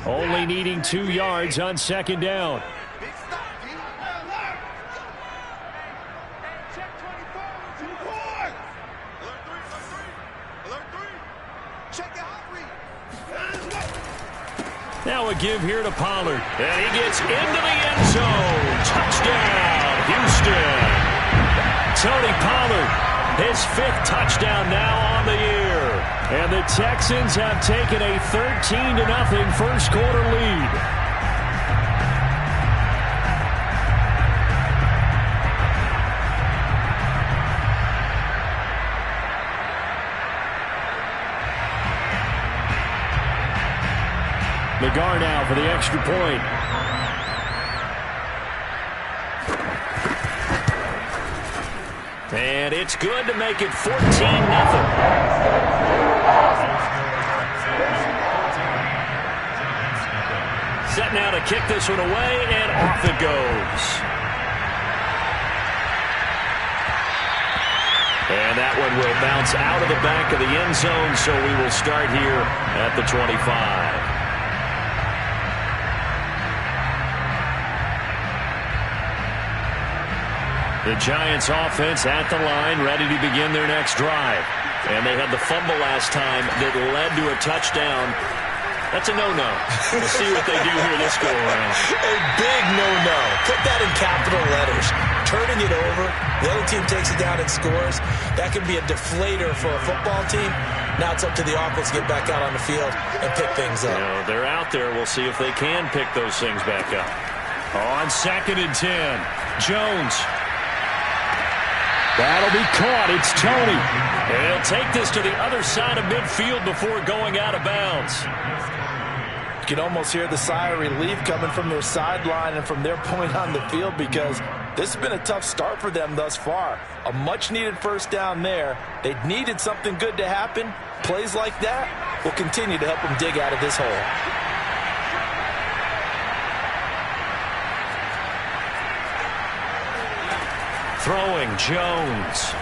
Only needing 2 yards on second down. Now a give here to Pollard. And he gets into the end zone. Touchdown, Houston. Tony Pollard, his 5th touchdown now on the year. And the Texans have taken a 13-0 first quarter lead. McGarr now for the extra point. And it's good to make it 14-0. Set now to kick this one away, and off it goes. And that one will bounce out of the back of the end zone, so we will start here at the 25. The Giants offense at the line, ready to begin their next drive. And they had the fumble last time that led to a touchdown. That's a no-no. We'll see what they do here this go-around. A big no-no. Put that in capital letters. Turning it over, the other team takes it down and scores. That could be a deflator for a football team. Now it's up to the offense to get back out on the field and pick things up. They're out there. We'll see if they can pick those things back up. On 2nd and 10, Jones. That'll be caught. It's Tony. And he'll take this to the other side of midfield before going out of bounds. You can almost hear the sigh of relief coming from their sideline and from their point on the field, because this has been a tough start for them thus far. A much-needed first down there. They needed something good to happen. Plays like that will continue to help them dig out of this hole. Throwing, Jones.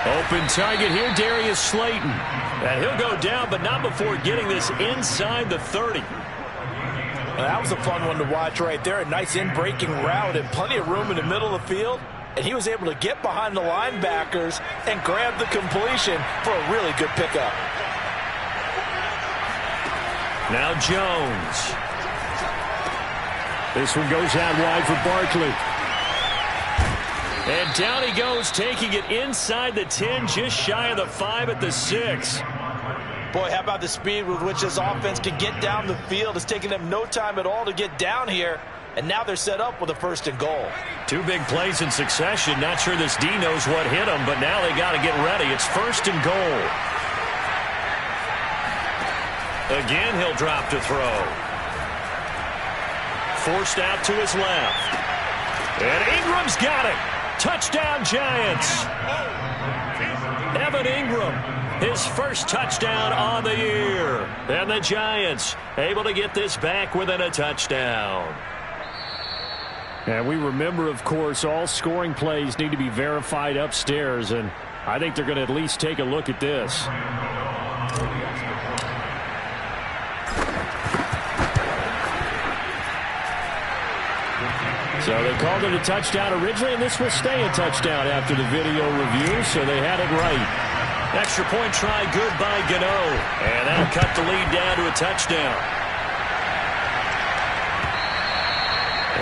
Open target here, Darius Slayton. And he'll go down, but not before getting this inside the 30. Well, that was a fun one to watch right there. A nice in-breaking route and plenty of room in the middle of the field. And he was able to get behind the linebackers and grab the completion for a really good pickup. Now Jones. This one goes out wide for Barkley. And down he goes, taking it inside the 10, just shy of the 5 at the 6. Boy, how about the speed with which this offense can get down the field? It's taken them no time at all to get down here. And now they're set up with a 1st and goal. 2 big plays in succession. Not sure this D knows what hit him, but now they got to get ready. It's 1st and goal. Again, he'll drop to throw. Forced out to his left. And Ingram's got it. Touchdown, Giants. Evan Ingram, his 1st touchdown on the year. And the Giants able to get this back within a touchdown. And we remember, of course, all scoring plays need to be verified upstairs, and I think they're going to at least take a look at this. So they called it a touchdown originally, and this will stay a touchdown after the video review, so they had it right. Extra point try good by Gano, and that'll cut the lead down to a touchdown.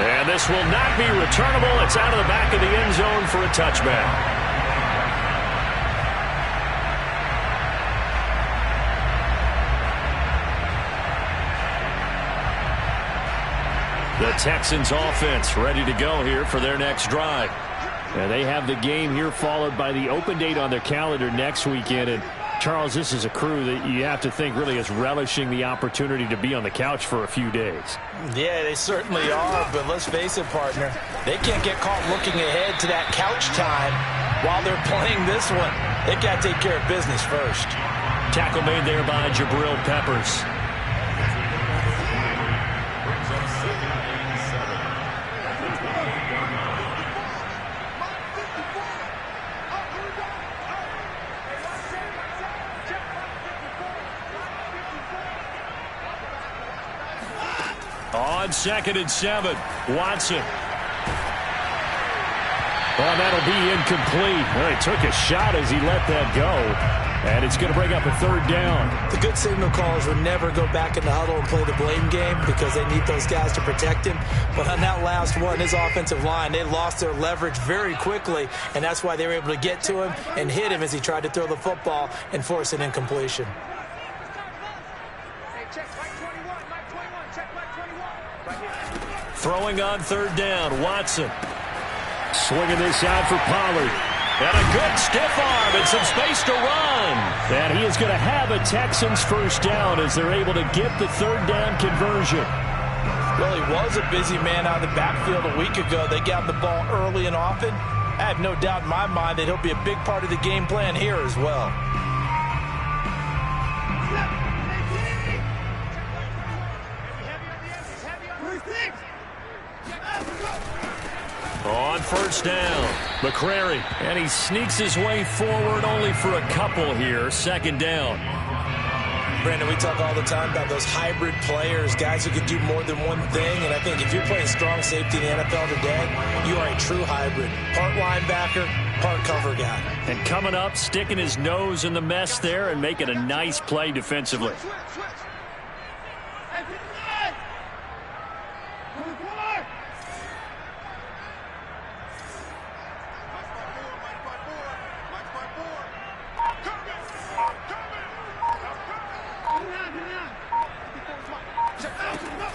And this will not be returnable. It's out of the back of the end zone for a touchback. The Texans offense ready to go here for their next drive. And they have the game here followed by the open date on their calendar next weekend. And Charles, this is a crew that you have to think really is relishing the opportunity to be on the couch for a few days. Yeah, they certainly are, but let's face it, partner. They can't get caught looking ahead to that couch time while they're playing this one. They got to take care of business first. Tackle made there by Jabril Peppers. On 2nd and 7, Watson. Well, that'll be incomplete. Well, he took a shot as he let that go. And it's going to bring up a 3rd down. The good signal callers would never go back in the huddle and play the blame game because they need those guys to protect him. But on that last one, his offensive line, they lost their leverage very quickly, and that's why they were able to get to him and hit him as he tried to throw the football and force an incompletion. Throwing on 3rd down, Watson. Swinging this out for Pollard. And a good stiff arm and some space to run. And he is going to have a Texans 1st down as they're able to get the 3rd down conversion. Well, he was a busy man out of the backfield a week ago. They got the ball early and often. I have no doubt in my mind that he'll be a big part of the game plan here as well. On 1st down, McCrary. And he sneaks his way forward only for a couple here. 2nd down. Brandon, we talk all the time about those hybrid players, guys who can do more than one thing. And I think if you're playing strong safety in the NFL today, you are a true hybrid. Part linebacker, part cover guy. And coming up, sticking his nose in the mess there and making a nice play defensively.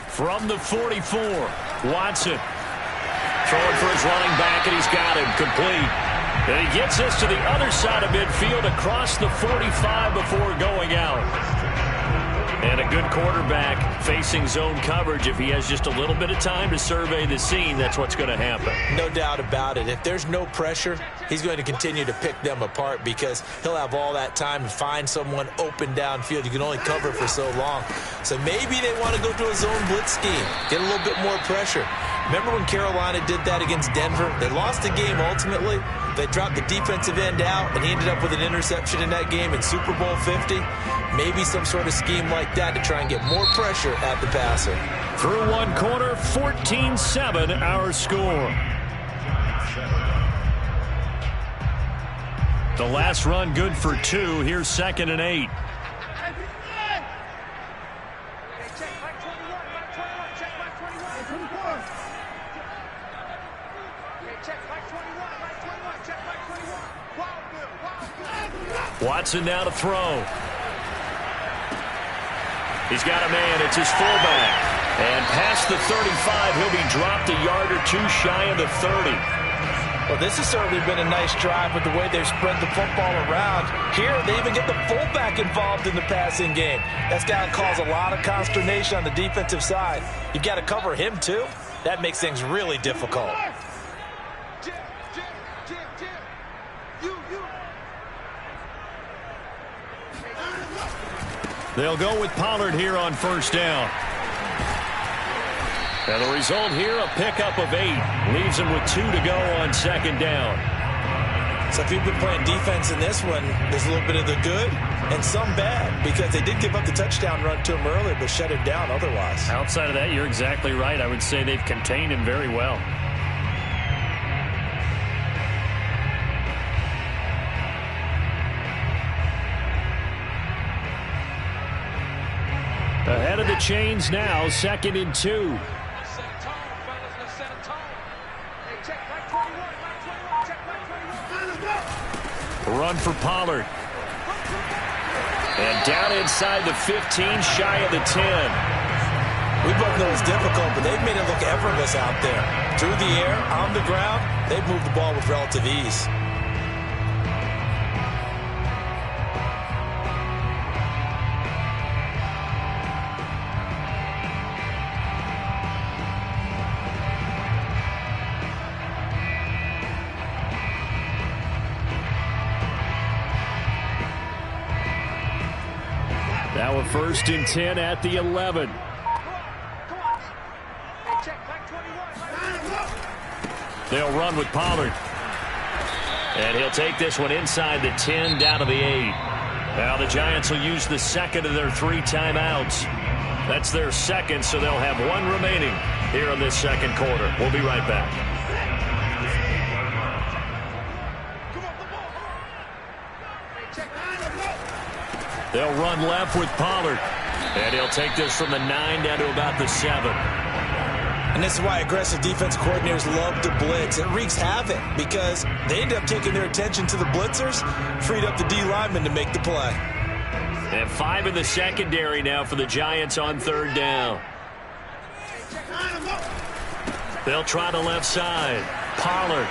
From the 44, Watson throwing for his running back, and he's got him complete. And he gets this to the other side of midfield across the 45 before going out. And a good quarterback facing zone coverage. If he has just a little bit of time to survey the scene, that's what's going to happen. No doubt about it. If there's no pressure, he's going to continue to pick them apart because he'll have all that time to find someone open downfield. You can only cover for so long. So maybe they want to go to a zone blitz scheme, get a little bit more pressure. Remember when Carolina did that against Denver? They lost the game ultimately. They dropped the defensive end out, and he ended up with an interception in that game in Super Bowl 50. Maybe some sort of scheme like that to try and get more pressure at the passer. Through one quarter, 14-7 our score. The last run good for 2. Here's 2nd and 8. Watson now to throw. He's got a man. It's his fullback. And past the 35, he'll be dropped a yard or 2 shy of the 30. Well, this has certainly been a nice drive with the way they've spread the football around. Here, they even get the fullback involved in the passing game. That's got to cause a lot of consternation on the defensive side. You've got to cover him, too. That makes things really difficult. They'll go with Pollard here on 1st down. And the result here, a pickup of 8. Leaves him with 2 to go on 2nd down. So if you've been playing defense in this one, there's a little bit of the good and some bad because they did give up the touchdown run to him earlier but shut him down otherwise. Outside of that, you're exactly right. I would say they've contained him very well. Ahead of the chains now, 2nd and 2. Run for Pollard. And down inside the 15, shy of the 10. We both know it's difficult, but they've made it look effortless out there. Through the air, on the ground, they've moved the ball with relative ease. Now a 1st and 10 at the 11. They'll run with Pollard. And he'll take this one inside the 10 down to the 8. Now the Giants will use the second of their 3 timeouts. That's their second, so they'll have 1 remaining here in this second quarter. We'll be right back. They'll run left with Pollard. And he'll take this from the 9 down to about the 7. And this is why aggressive defense coordinators love to blitz. It wreaks havoc because they end up taking their attention to the blitzers, freed up the D lineman to make the play. And 5 in the secondary now for the Giants on 3rd down. They'll try the left side. Pollard.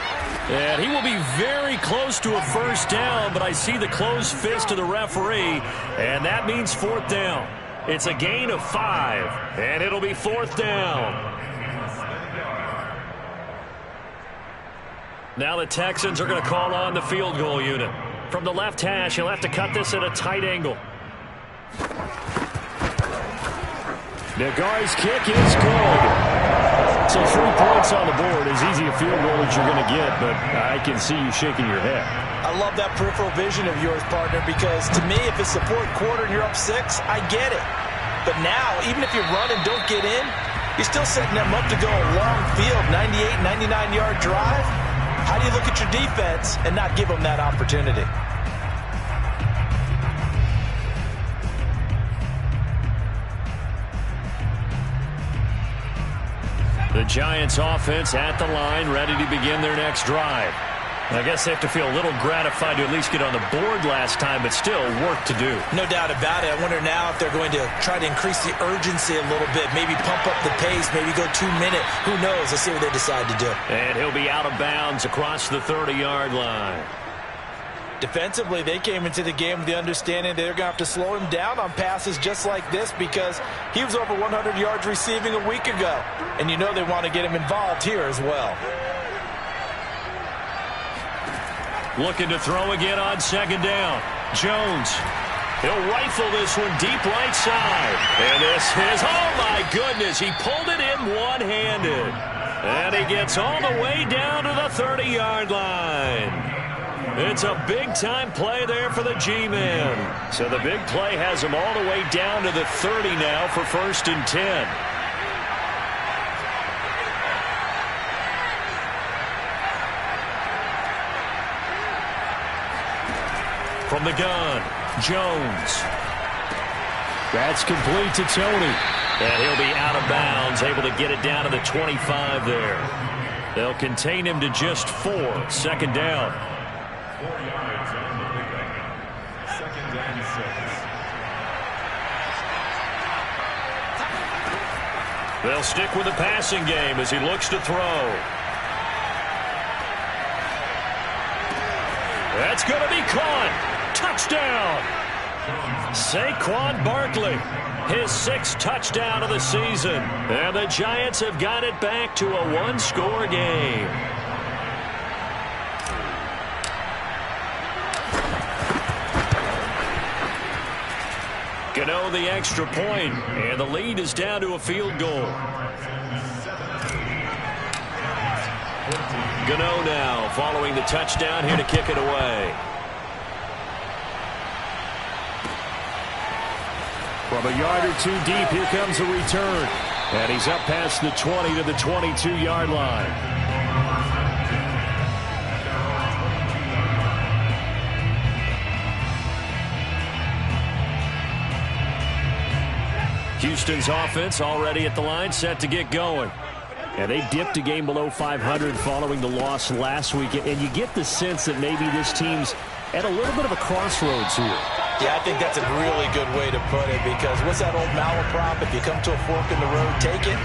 And he will be very close to a first down, but I see the closed fist of the referee, and that means 4th down. It's a gain of 5, and it'll be 4th down. Now the Texans are going to call on the field goal unit. From the left hash, he'll have to cut this at a tight angle. Nagari's kick is good. So 3 points on the board, as easy a field goal as you're going to get, but I can see you shaking your head. I love that peripheral vision of yours, partner, because to me, if it's the 4th quarter and you're up 6, I get it. But now, even if you run and don't get in, you're still setting them up to go a long field, 98, 99-yard drive. How do you look at your defense and not give them that opportunity? The Giants offense at the line, ready to begin their next drive. I guess they have to feel a little gratified to at least get on the board last time, but still work to do. No doubt about it. I wonder now if they're going to try to increase the urgency a little bit, maybe pump up the pace, maybe go 2 minute. Who knows? Let's see what they decide to do. And he'll be out of bounds across the 30-yard line. Defensively, they came into the game with the understanding they're going to have to slow him down on passes just like this because he was over 100 yards receiving a week ago. And you know they want to get him involved here as well. Looking to throw again on 2nd down. Jones. He'll rifle this one deep right side. And this is, oh my goodness, he pulled it in one-handed. And he gets all the way down to the 30-yard line. It's a big-time play there for the G-Man. So the big play has him all the way down to the 30 now for 1st and 10. From the gun, Jones. That's complete to Tony. And he'll be out of bounds, able to get it down to the 25 there. They'll contain him to just 4. 2nd down. 4 yards on the pickup. 2nd and 6. They'll stick with the passing game as he looks to throw. That's going to be caught. Touchdown. Saquon Barkley, his 6th touchdown of the season. And the Giants have got it back to a 1-score game. Gano the extra point, and the lead is down to a field goal. Gano now following the touchdown here to kick it away. From a yard or 2 deep, here comes a return. And he's up past the 20 to the 22-yard line. Houston's offense already at the line, set to get going. And they dipped a game below 500 following the loss last week. And you get the sense that maybe this team's at a little bit of a crossroads here. Yeah, I think that's a really good way to put it because what's that old malaprop? If you come to a fork in the road, take it.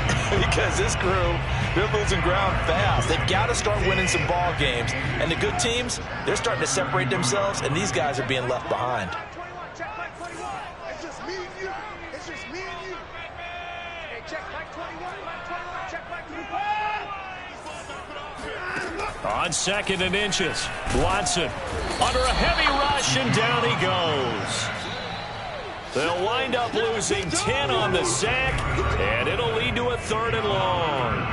Because this crew, they're losing ground fast. They've got to start winning some ball games. And the good teams, they're starting to separate themselves, and these guys are being left behind. On 2nd and inches, Watson under a heavy rush, and down he goes. They'll wind up losing 10 on the sack, and it'll lead to a 3rd and long.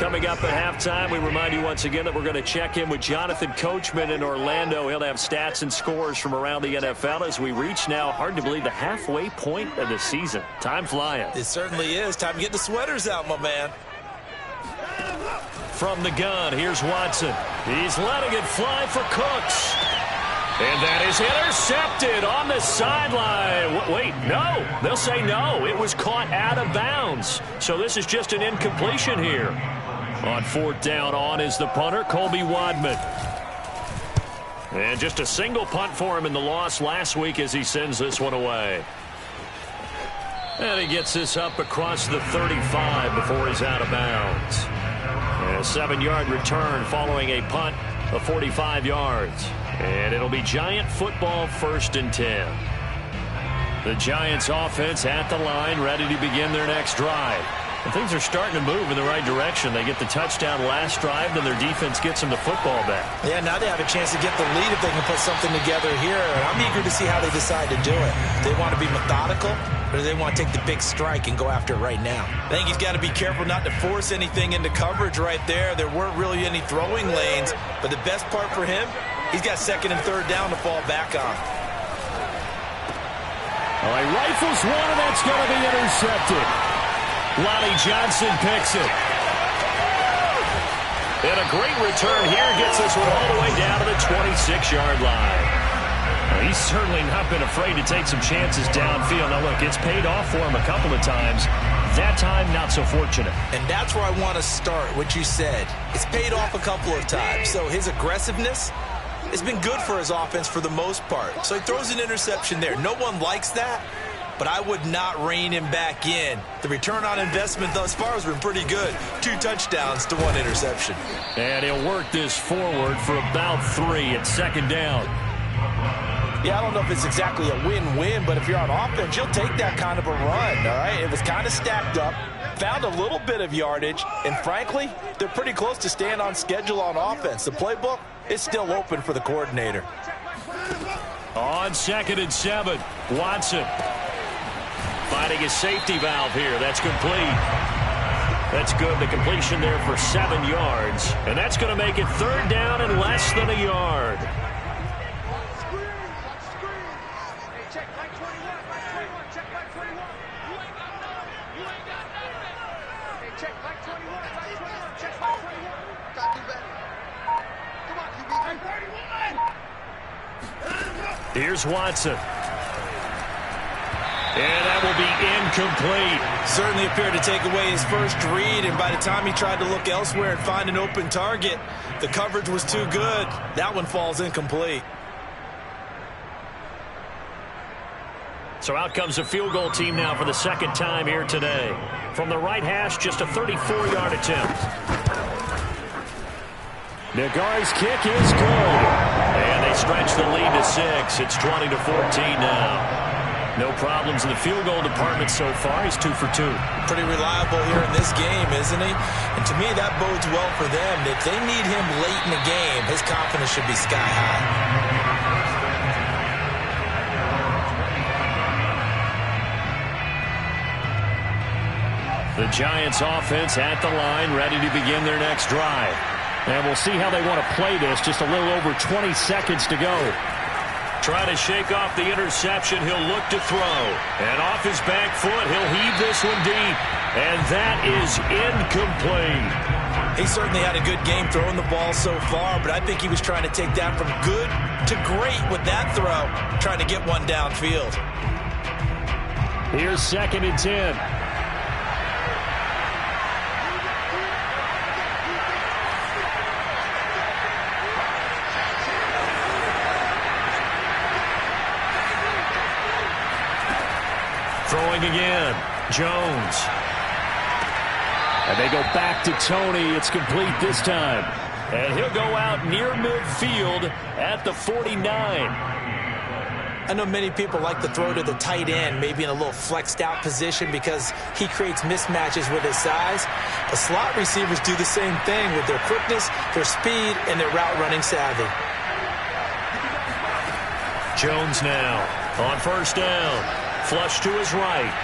Coming up at halftime, we remind you once again that we're going to check in with Jonathan Coachman in Orlando. He'll have stats and scores from around the NFL as we reach now, hard to believe, the halfway point of the season. Time flying. It certainly is. Time to get the sweaters out, my man. From the gun, here's Watson. He's letting it fly for Cooks. And that is intercepted on the sideline. Wait, no. They'll say no. It was caught out of bounds. So this is just an incompletion here. On fourth down, on is the punter, Colby Wadman. And just a single punt for him in the loss last week as he sends this one away. And he gets this up across the 35 before he's out of bounds. And a 7-yard return following a punt of 45 yards. And it'll be Giant football, 1st and 10. The Giants offense at the line, ready to begin their next drive. And things are starting to move in the right direction. They get the touchdown last drive, then their defense gets them the football back. Yeah, now they have a chance to get the lead if they can put something together here. And I'm eager to see how they decide to do it. Do they want to be methodical, or do they want to take the big strike and go after it right now? I think he's got to be careful not to force anything into coverage right there. There weren't really any throwing lanes, but the best part for him, he's got 2nd and 3rd down to fall back on. Well, he rifles one, and that's going to be intercepted. Lonnie Johnson picks it. And a great return here gets this one all the way down to the 26-yard line. Well, he's certainly not been afraid to take some chances downfield. Now, look, it's paid off for him a couple of times. That time, not so fortunate. And that's where I want to start, what you said. It's paid off a couple of times. So his aggressiveness has been good for his offense for the most part. So he throws an interception there. No one likes that, but I would not rein him back in. The return on investment thus far has been pretty good. 2 touchdowns to 1 interception. And he'll work this forward for about 3 at 2nd down. Yeah, I don't know if it's exactly a win-win, but if you're on offense, you'll take that kind of a run, all right? It was kind of stacked up, found a little bit of yardage, and frankly, they're pretty close to staying on schedule on offense. The playbook is still open for the coordinator. On 2nd and 7, Watson finding a safety valve here. That's complete. That's good. The completion there for 7 yards. And that's going to make it 3rd down and less than a yard. Here's Watson. And that will be incomplete. Certainly appeared to take away his first read, and by the time he tried to look elsewhere and find an open target, the coverage was too good. That one falls incomplete. So out comes a field goal team now for the 2nd time here today. From the right hash, just a 34-yard attempt. Nagari's kick is good. And they stretch the lead to 6. It's 20-14 now. No problems in the field goal department so far. He's 2 for 2. Pretty reliable here in this game, isn't he? And to me, that bodes well for them. If they need him late in the game, his confidence should be sky high. The Giants offense at the line, ready to begin their next drive. And we'll see how they want to play this. Just a little over 20 seconds to go. Try to shake off the interception. He'll look to throw. And off his back foot, he'll heave this one deep. And that is incomplete. He certainly had a good game throwing the ball so far, but I think he was trying to take that from good to great with that throw, trying to get one downfield. Here's 2nd and 10. Throwing again, Jones. And they go back to Tony. It's complete this time. And he'll go out near midfield at the 49. I know many people like to throw to the tight end, maybe in a little flexed out position because he creates mismatches with his size. The slot receivers do the same thing with their quickness, their speed, and their route running savvy. Jones now on 1st down. Flush to his right.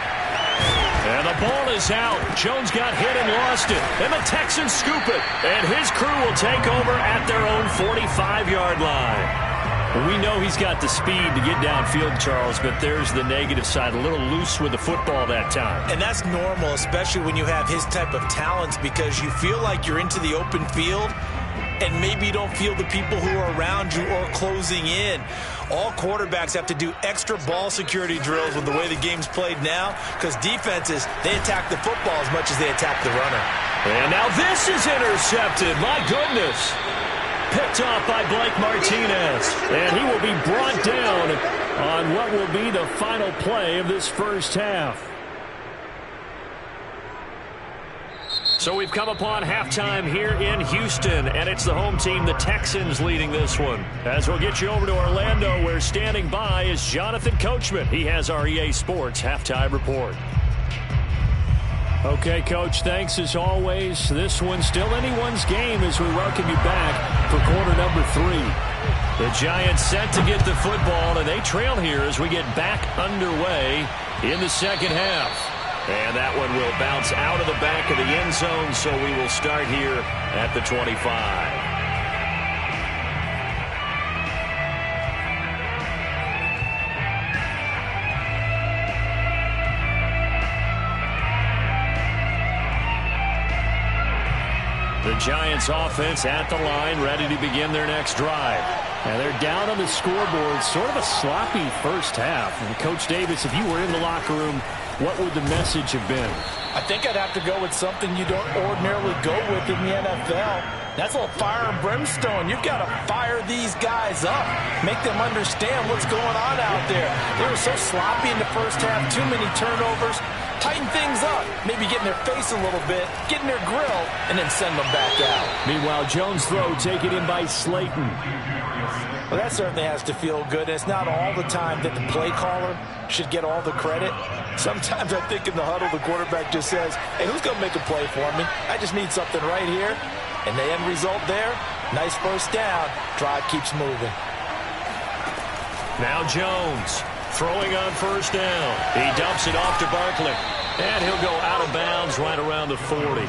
And the ball is out. Jones got hit and lost it. And the Texans scoop it. And his crew will take over at their own 45-yard line. We know he's got the speed to get downfield, Charles, but there's the negative side. A little loose with the football that time. And that's normal, especially when you have his type of talents, because you feel like you're into the open field and maybe you don't feel the people who are around you or closing in. All quarterbacks have to do extra ball security drills with the way the game's played now, because defenses, they attack the football as much as they attack the runner. And now this is intercepted. My goodness. Picked off by Blake Martinez. And he will be brought down on what will be the final play of this first half. So we've come upon halftime here in Houston, and it's the home team, the Texans, leading this one. As we'll get you over to Orlando, where standing by is Jonathan Coachman. He has our EA Sports halftime report. Okay, Coach, thanks as always. This one's still anyone's game as we welcome you back for quarter number 3. The Giants set to get the football, and they trail here as we get back underway in the second half. And that one will bounce out of the back of the end zone, so we will start here at the 25. The Giants offense at the line, ready to begin their next drive. And they're down on the scoreboard, sort of a sloppy first half. And Coach Davis, if you were in the locker room, what would the message have been? I think I'd have to go with something you don't ordinarily go with in the NFL. That's a little fire and brimstone. You've got to fire these guys up. Make them understand what's going on out there. They were so sloppy in the first half, too many turnovers. Tighten things up. Maybe get in their face a little bit, get in their grill, and then send them back out. Meanwhile, Jones' throw taken in by Slayton. Well, that certainly has to feel good. And it's not all the time that the play caller should get all the credit. Sometimes I think in the huddle, the quarterback just says, hey, who's going to make a play for me? I just need something right here. And the end result there, nice first down. Drive keeps moving. Now Jones throwing on first down. He dumps it off to Barkley. And he'll go out of bounds right around the 40.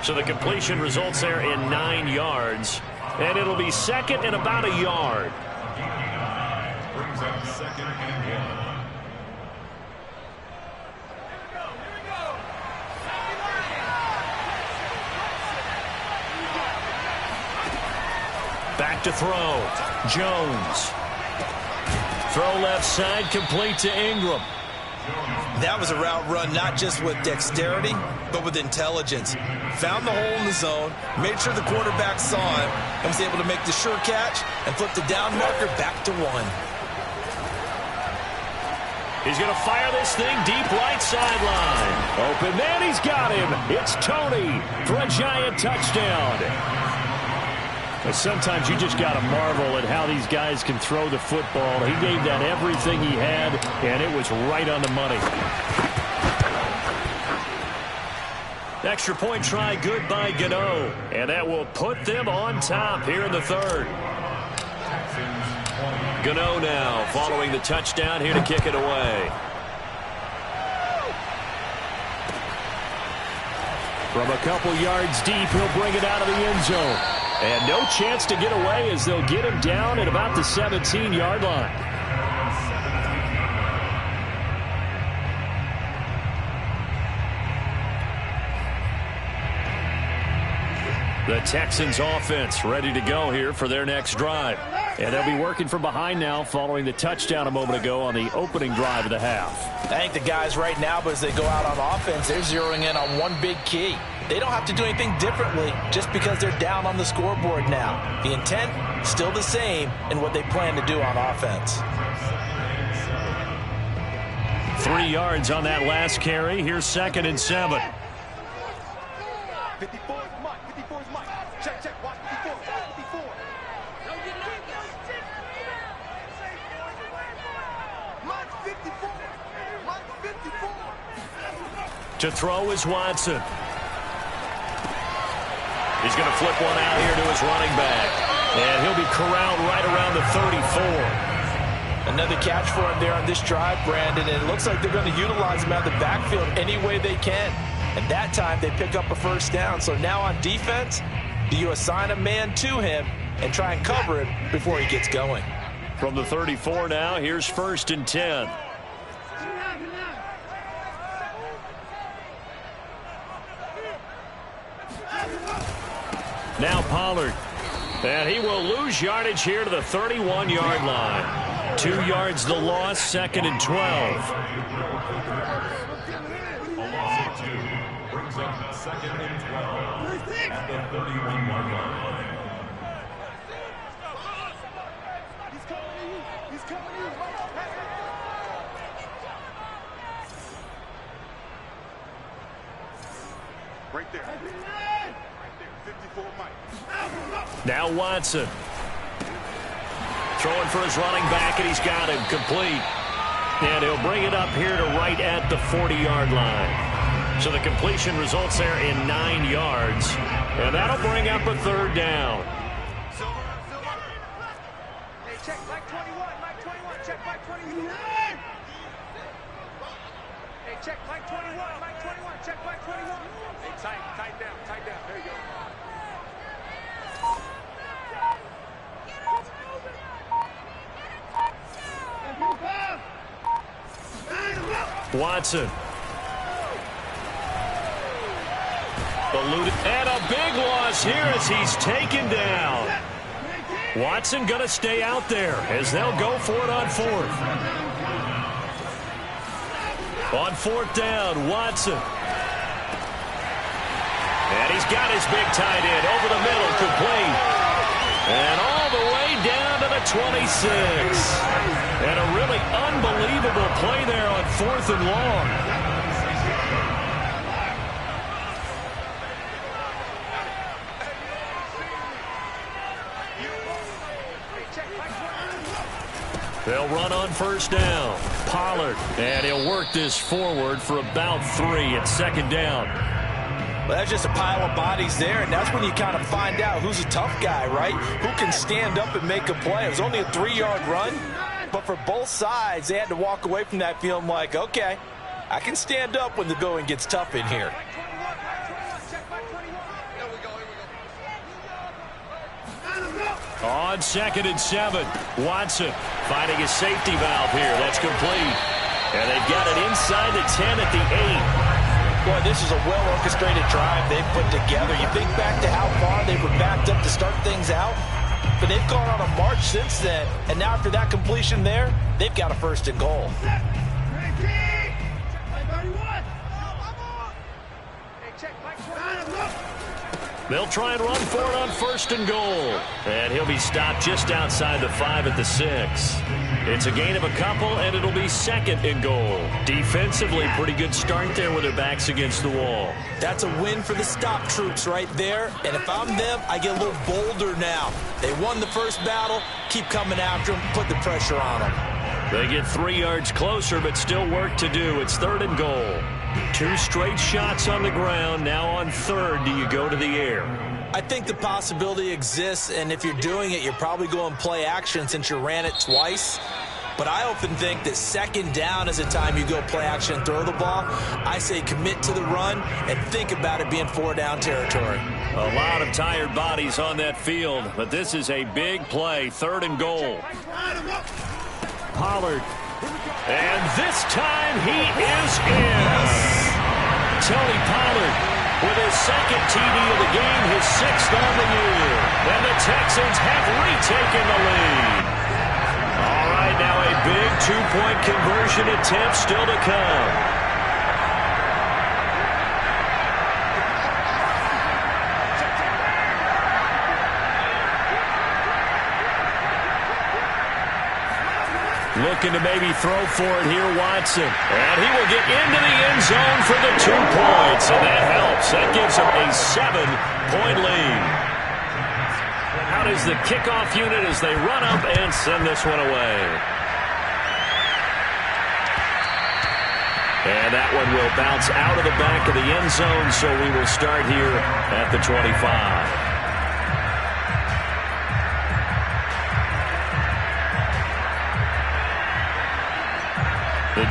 So the completion results there in 9 yards. And it'll be second and about a yard. Brings up second and 1. Back to throw. Jones. Throw left side, complete to Ingram. That was a route run not just with dexterity, but with intelligence. Found the hole in the zone, made sure the quarterback saw him, and was able to make the sure catch and flip the down marker back to 1. He's going to fire this thing deep right sideline. Open man, he's got him. It's Tony for a Giant touchdown. And sometimes you just got to marvel at how these guys can throw the football. He gave that everything he had, and it was right on the money. Extra point try good by Gano, and that will put them on top here in the third. Gano now following the touchdown here to kick it away. From a couple yards deep, he'll bring it out of the end zone. And no chance to get away as they'll get him down at about the 17-yard line. The Texans offense ready to go here for their next drive. And they'll be working from behind now following the touchdown a moment ago on the opening drive of the half. I think the guys right now, but as they go out on offense, they're zeroing in on one big key. They don't have to do anything differently just because they're down on the scoreboard now. The intent, still the same in what they plan to do on offense. 3 yards on that last carry. Here's 2nd and 7. 54 is Mike. 54 is Mike. Check, check. Watch 54. 54. Mike 54. Mike 54. To throw is Watson. He's going to flip one out here to his running back. And he'll be corralled right around the 34. Another catch for him there on this drive, Brandon, and it looks like they're going to utilize him out of the backfield any way they can. And that time they pick up a first down. So now on defense, do you assign a man to him and try and cover him before he gets going? From the 34 now, here's 1st and 10. Now Pollard. And he will lose yardage here to the 31-yard line. 2 yards the loss, 2nd and 12. A loss of 2 brings up 2nd and 12 at the 31-yard line. He's coming to you. He's coming to you. Right there. Right there. 54 Mike. Now Watson. Throwing for his running back, and he's got him complete. And he'll bring it up here to right at the 40-yard line. So the completion results there in 9 yards. And that'll bring up a 3rd down. Hey, check Mike 21. Mike 21. Check Mike 21. Hey, check Mike 21. Mike 21. Check Mike 21. Hey, tight down. Tight down. There you go. Watson. Eluded. And a big loss here as he's taken down. Watson going to stay out there as they'll go for it on 4th. On 4th down, Watson. And he's got his big tight end over the middle, complete. And all the way down to the 26. And a really unbelievable play there on 4th and long. They'll run on 1st down. Pollard. And he'll work this forward for about 3 at 2nd down. Well, that's just a pile of bodies there, and that's when you kind of find out who's a tough guy, right? Who can stand up and make a play. It was only a 3-yard run, but for both sides, they had to walk away from that feeling like, okay, I can stand up when the going gets tough in here. On 2nd and 7, Watson finding a safety valve here. That's complete. And they've got it inside the 10 at the 8. Boy, this is a well-orchestrated drive they've put together. You think back to how far they were backed up to start things out, but they've gone on a march since then. And now after that completion there, they've got a 1st and goal. They'll try and run for it on 1st and goal. And he'll be stopped just outside the 5 at the 6. It's a gain of a couple, and it'll be 2nd and goal. Defensively, pretty good start there with their backs against the wall. That's a win for the stop troops right there. And if I'm them, I get a little bolder now. They won the first battle. Keep coming after them. Put the pressure on them. They get 3 yards closer, but still work to do. It's 3rd and goal. 2 straight shots on the ground. Now on 3rd, do you go to the air? I think the possibility exists, and if you're doing it, you're probably going play action since you ran it twice. But I often think that 2nd down is the time you go play action and throw the ball. I say commit to the run and think about it being 4-down territory. A lot of tired bodies on that field, but this is a big play. 3rd and goal. Pollard. And this time he is in. Tony Pollard with his 2nd TD of the game, his 6th on the year. And the Texans have retaken the lead. All right, now a big 2-point conversion attempt still to come. Looking to maybe throw for it here, Watson. And he will get into the end zone for the 2 points. And that helps. That gives him a 7-point lead. How does the kickoff unit as they run up and send this one away? And that one will bounce out of the back of the end zone, so we will start here at the 25.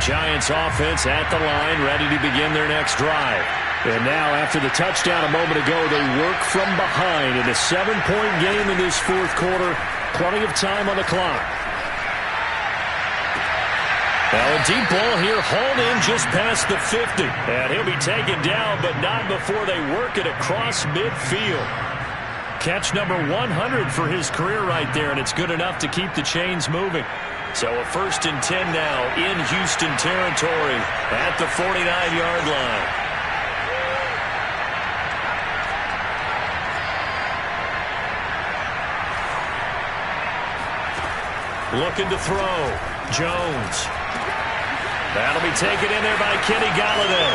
Giants offense at the line, ready to begin their next drive. And now, after the touchdown a moment ago, they work from behind in a 7-point game in this fourth quarter. Plenty of time on the clock. Now a deep ball here, hauled in just past the 50. And he'll be taken down, but not before they work it across midfield. Catch number 100 for his career right there, and it's good enough to keep the chains moving. So a 1st and 10 now in Houston territory at the 49-yard line. Looking to throw. Jones. That'll be taken in there by Kenny Galladay.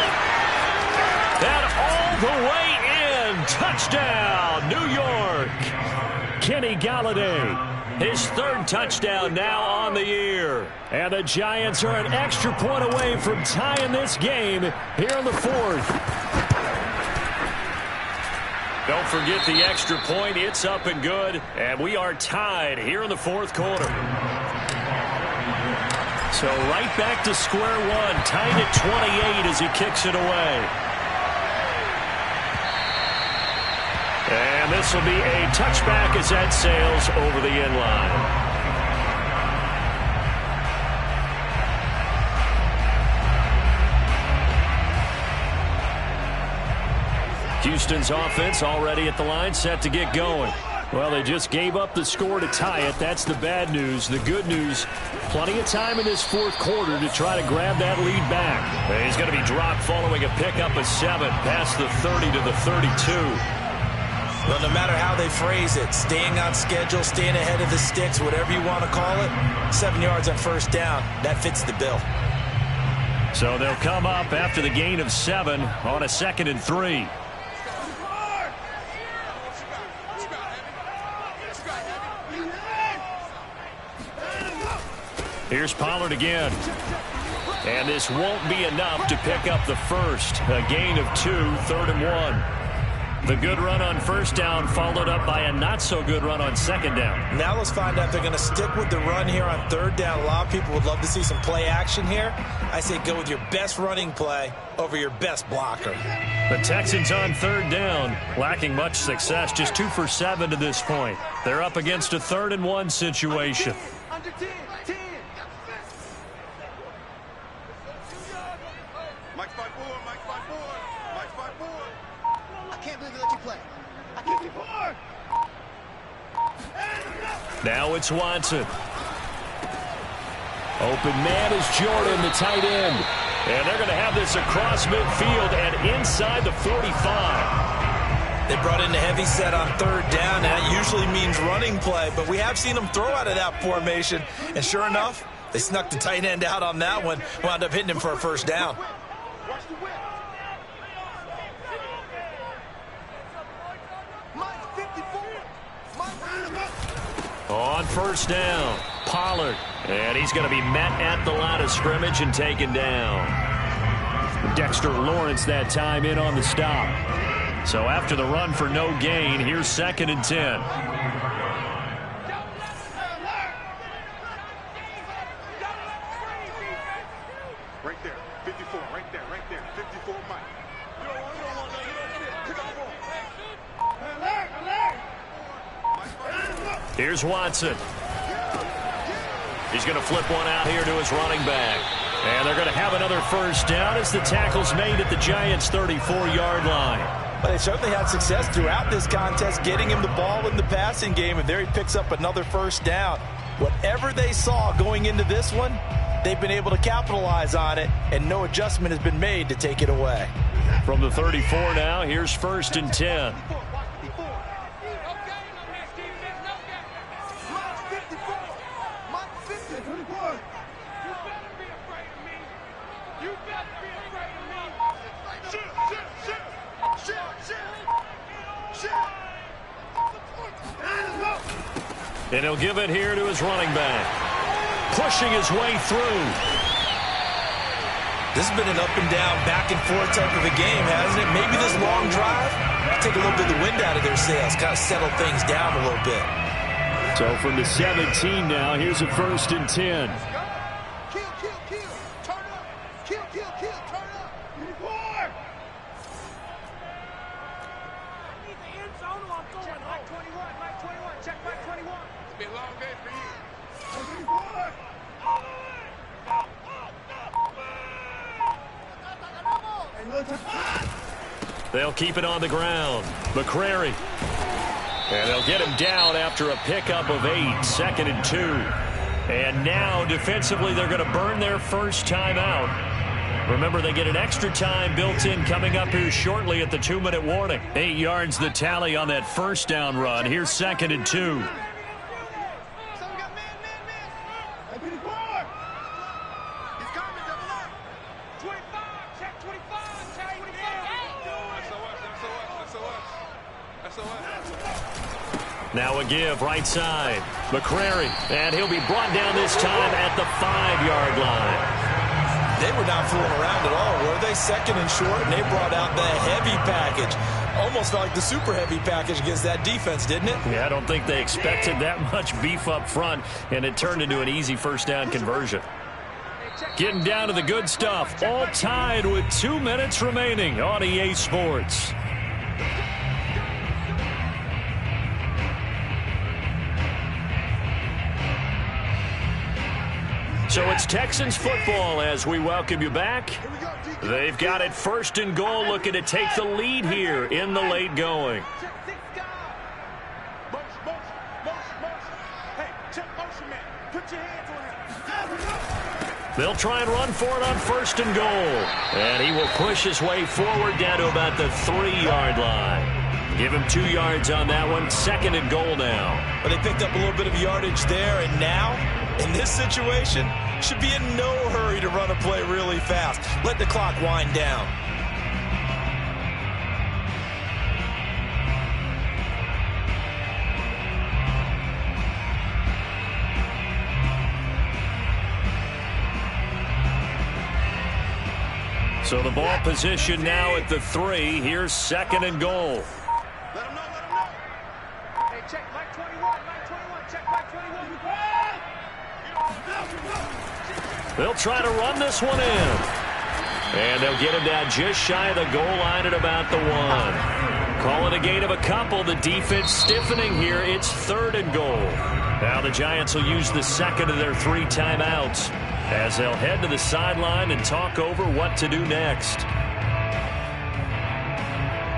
And all the way in. Touchdown, New York. Kenny Galladay. His 3rd touchdown now on the year. And the Giants are an extra point away from tying this game here in the 4th. Don't forget the extra point. It's up and good. And we are tied here in the 4th quarter. So right back to square one. Tied at 28 as he kicks it away. And this will be a touchback as that sails over the end line. Houston's offense already at the line, set to get going. Well, they just gave up the score to tie it. That's the bad news. The good news, plenty of time in this 4th quarter to try to grab that lead back. He's going to be dropped following a pickup of 7 past the 30 to the 32. Well, no matter how they phrase it, staying on schedule, staying ahead of the sticks, whatever you want to call it, 7 yards on 1st down, that fits the bill. So they'll come up after the gain of 7 on a 2nd and 3. Here's Pollard again. And this won't be enough to pick up the 1st. A gain of 2, 3rd and 1. The good run on 1st down followed up by a not-so-good run on 2nd down. Now let's find out if they're going to stick with the run here on 3rd down. A lot of people would love to see some play action here. I say go with your best running play over your best blocker. The Texans on 3rd down, lacking much success, just 2 for 7 to this point. They're up against a 3rd and 1 situation. Under 10, 10. Mike's by 4, Mike's by 4, Mike's by 4. I can't believe they let you play. I can't believe it. Now it's Watson. Open man is Jordan, the tight end. And they're going to have this across midfield and inside the 45. They brought in the heavy set on 3rd down, and that usually means running play, but we have seen them throw out of that formation, and sure enough, they snuck the tight end out on that one, wound up hitting him for a 1st down. Watch the whip. Mike 54. On 1st down, Pollard. And he's going to be met at the line of scrimmage and taken down. Dexter Lawrence that time in on the stop. So after the run for no gain, here's 2nd and 10. Right there, 54, right there, 54, Mike. You don't want that, pick up the ball. Here's Watson. He's going to flip one out here to his running back. And they're going to have another 1st down as the tackle's made at the Giants' 34-yard line. But they certainly had success throughout this contest, getting him the ball in the passing game, and there he picks up another 1st down. Whatever they saw going into this one, they've been able to capitalize on it, and no adjustment has been made to take it away. From the 34 now, here's 1st and 10. And he'll give it here to his running back. Pushing his way through. This has been an up and down, back and forth type of a game, hasn't it? Maybe this long drive, take a little bit of the wind out of their sails, kind of settle things down a little bit. So from the 17 now, here's a 1st and 10. Kill. Turn up. be a long day for you. They'll keep it on the ground. McCrary. And they'll get him down after a pickup of 8, 2nd and 2. And now, defensively, they're going to burn their first timeout. Remember, they get an extra time built in coming up here shortly at the 2-minute warning. 8 yards the tally on that first down run. Here's 2nd and 2. Now a give, right side. McCrary, and he'll be brought down this time at the 5-yard line. They were not fooling around at all, were they? 2nd and short, and they brought out the heavy package. Almost felt like the super heavy package against that defense, didn't it? Yeah, I don't think they expected that much beef up front, and it turned into an easy first down conversion. Getting down to the good stuff, all tied with 2 minutes remaining on EA Sports. So it's Texans football as we welcome you back. They've got it 1st and goal, looking to take the lead here in the late going. They'll try and run for it on 1st and goal. And he will push his way forward down to about the 3-yard line. Give him 2 yards on that one. 2nd and goal now. But they picked up a little bit of yardage there, and now, in this situation, should be in no hurry to run a play really fast. Let the clock wind down. So the ball position now at the 3. Here's 2nd and goal. Let him know, let him know. Hey, check Mike 21, check Mike 21. They'll try to run this one in. And they'll get him down just shy of the goal line at about the 1. Call it a gain of a couple. The defense stiffening here. It's 3rd and goal. Now the Giants will use the 2nd of their 3 timeouts as they'll head to the sideline and talk over what to do next.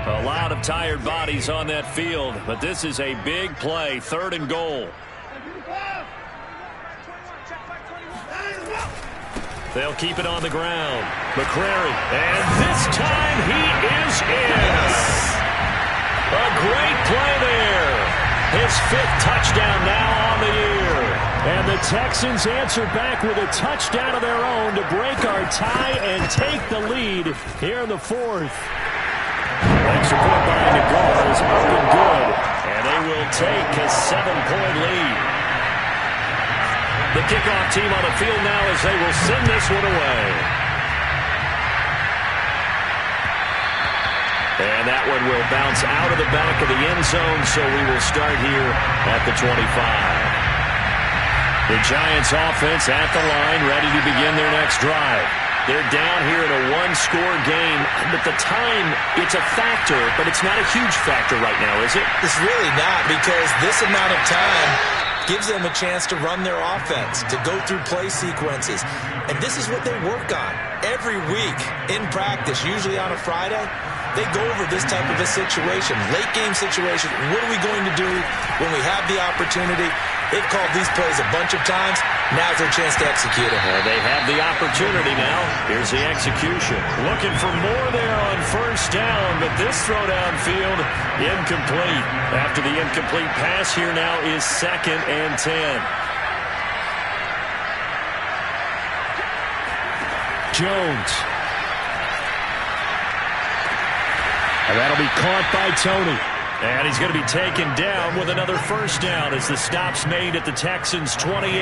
A lot of tired bodies on that field, but this is a big play. 3rd and goal. They'll keep it on the ground. McCrary, and this time he is in. A great play there. His 5th touchdown now on the year. And the Texans answer back with a touchdown of their own to break our tie and take the lead here in the 4th. Leg support behind the goal is up and good. And they will take a 7-point lead. The kickoff team on the field now as they will send this one away. And that one will bounce out of the back of the end zone, so we will start here at the 25. The Giants offense at the line, ready to begin their next drive. They're down here in a 1-score game, but the time, it's a factor, but it's not a huge factor right now, is it? It's really not, because this amount of time gives them a chance to run their offense, to go through play sequences. And this is what they work on every week in practice, usually on a Friday. They go over this type of a situation, late game situation. What are we going to do when we have the opportunity? They've called these plays a bunch of times. Now's their chance to execute it. Well, they have the opportunity now. Here's the execution. Looking for more there on 1st down, but this throw downfield incomplete. After the incomplete pass, here now is 2nd and 10. Jones. And that'll be caught by Tony. And he's going to be taken down with another 1st down as the stop's made at the Texans' 28.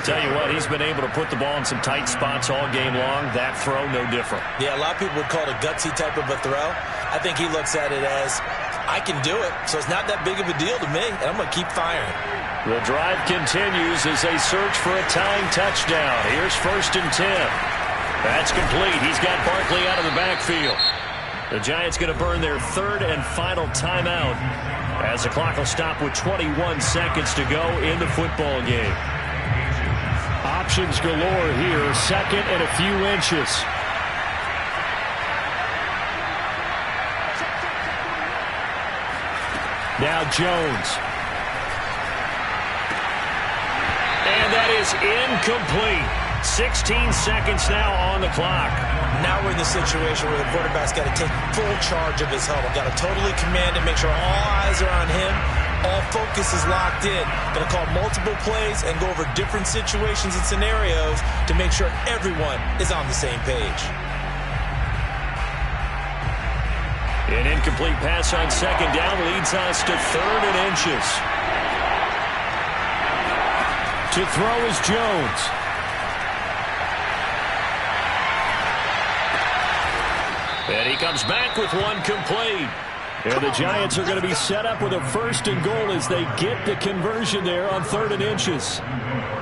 Tell you what, he's been able to put the ball in some tight spots all game long. That throw, no different. Yeah, a lot of people would call it a gutsy type of a throw. I think he looks at it as, I can do it, so it's not that big of a deal to me, and I'm going to keep firing. The drive continues as they search for a tying touchdown. Here's 1st and 10. That's complete. He's got Barkley out of the backfield. The Giants going to burn their 3rd and final timeout as the clock will stop with 21 seconds to go in the football game. Options galore here. Second and a few inches. Now Jones. And that is incomplete. 16 seconds now on the clock. Now we're in the situation where the quarterback's got to take full charge of his huddle. Got to totally command it, make sure all eyes are on him. All focus is locked in. Going to call multiple plays and go over different situations and scenarios to make sure everyone is on the same page. An incomplete pass on second down leads us to third and inches. To throw is Jones. And he comes back with one complete. And the Giants are going to be set up with a first and goal as they get the conversion there on third and inches.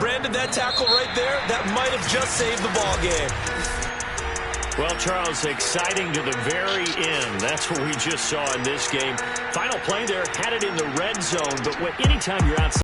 Brandon, that tackle right there, that might have just saved the ball game. Well, Charles, exciting to the very end. That's what we just saw in this game. Final play there, had it in the red zone, but anytime you're outside